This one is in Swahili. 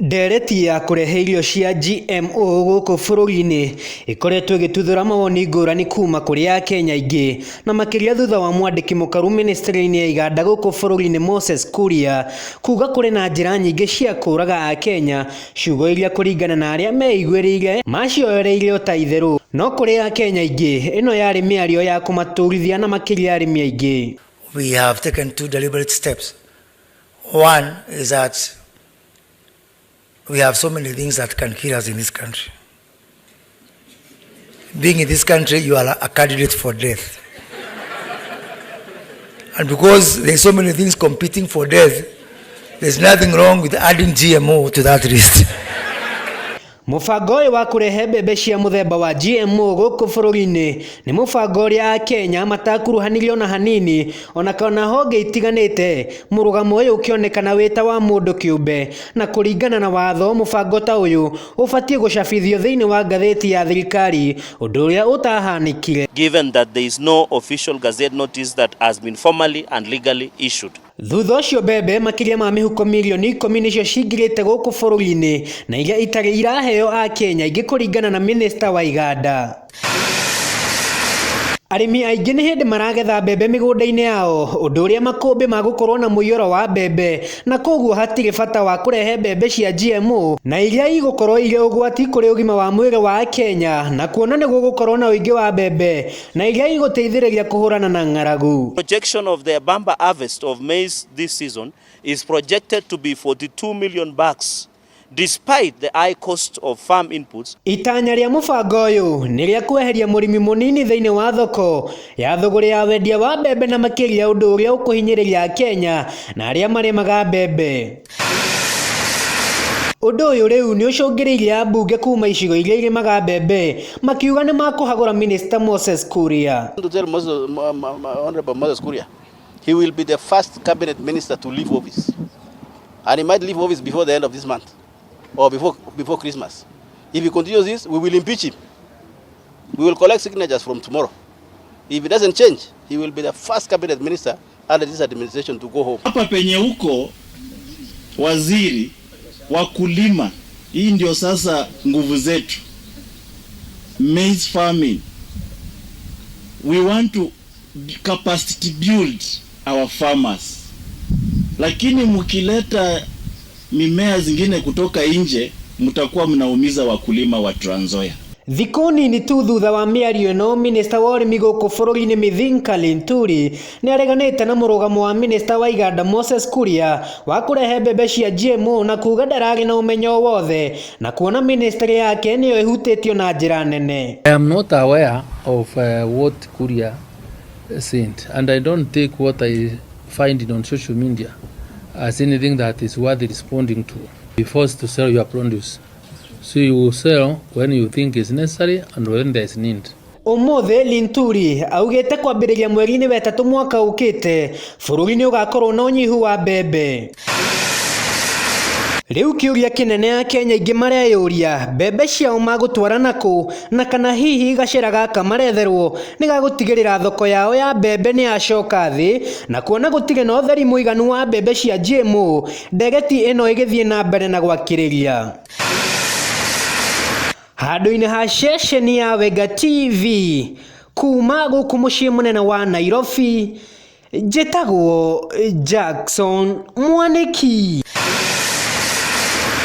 Ndereti ya kurehe irio cia GMO guku bururi-ini ikoretwo igituthura mawoni ngurani kuma kuri Akenya aingi na makiria thutha wa mwandiki mukaru ministry-ini ya IGANDA guku bururi-ini Moses KURIA kuga kuri na njira nyingi cia kuraga Akenya ciugo iria kuringana na aria meiguirire macioereire utaithiru no kuri Akenya aingi ino yari miario ya kumaturithia na makiria arimi aingi. We have taken two deliberate steps. One is that we have so many things that can kill us in this country. Being in this country, you are a candidate for death. And because there's so many things competing for death, there's nothing wrong with adding GMO to that list. Mubango wa kurehe mbembe cia muthemba wa GMO guku bururi-ini ni mubango ria Akenya matakuruhanirio na hanini ona kana honge itiganite murugamo uyu ukionekana wita wa mundu kiumbe na kuringana na watho mubango ta uyu ubatie gucabithio thiini wa gatheti ya thirikari undu uria utahanikire. Given that there is no official gazette notice that has been formally and legally issued. Thutha ucio mbembe makiria ma mihuko milioni 10 nicio cingirite guku bururi-ini na iria itari iraheo Akenya aingi kuringana na minista wa IGANDA. Arimi aingi ni hindi maragetha mbembe migunda-ini yao undu uria makumbi magukorwo na muiyoro wa mbembe na koguo hatire bata wa kurehe mbembe cia GMO na iria igukorwo ire ugwati kuri ugima wa mwiri wa Akenya na kuona ni gugukorwo na uingi wa mbembe na iria iguteithiriria kuhurana na ng'aragu. Projection of the bumper harvest of maize this season is projected to be 42 million bags. Despite the high cost of farm inputs. Itanya ria mubango uyu ni ria kweheria murimi munini thiini wa thoko ya thogora ya wendia wa mbembe na makiria undu uria ukuhinyiriria Akenya na aria marimaga mbembe. Undu uyu riu ni ucungiriire ambunge kuma icigo iria irimaga mbembe makiuga ni makuhagura Minister Moses KURIA. To tell Honorable Moses KURIA, he will be the first cabinet minister to leave office, and he might leave office before the end of this month. Or before Christmas. If he continues this, we will impeach him. We will collect signatures from tomorrow. If it doesn't change, he will be the first cabinet minister under this administration to go home. Hapa penye huko waziri wakulima, hii ndio sasa nguvu zetu. Maize farming. We want to capacity build our farmers. Lakini mukileta mimea zingine kutoka nje mtakuwa mnaumiza wakulima wa Trans Nzoia. Thiku nini tu thutha wa miario ino minista wa urimi guku bururi-ini Mithinka Linturi ni areganite na murugamo wa minista wa IGANDA Moses KURIA wa kurehe mbembe cia GMO na kuga ndarari na umenyo wothe na kuona ministry yake niyo ihutitio na njira nene. I am not aware of what KURIA sent, and I don't take what I find on social media as anything that is worth responding to. Be forced to sell your produce. So you will sell when you think is necessary and when there is need. Umuthe Linturi augite kwambiriria mweri-ini wa 3 mwaka ukite bururi-ini ugakorwo na unyihu wa mbembe. Riu kiuria kinene ya Kenya ingi mareyuria mbembe ciao magutwara naku na kana hihi gacira gaka maretherwo ni gagutigirira thoko yao ya mbembe ni yacoka thi na kuona gutige na utheri muiganu wa mbembe cia GMO ndegeti ino igithie na mbere na gwakiriria. Handu-ini ha ceceni ya Wega TV kuma guku mucii munene wa Nairobi njitagwo Jackson Mwaniki.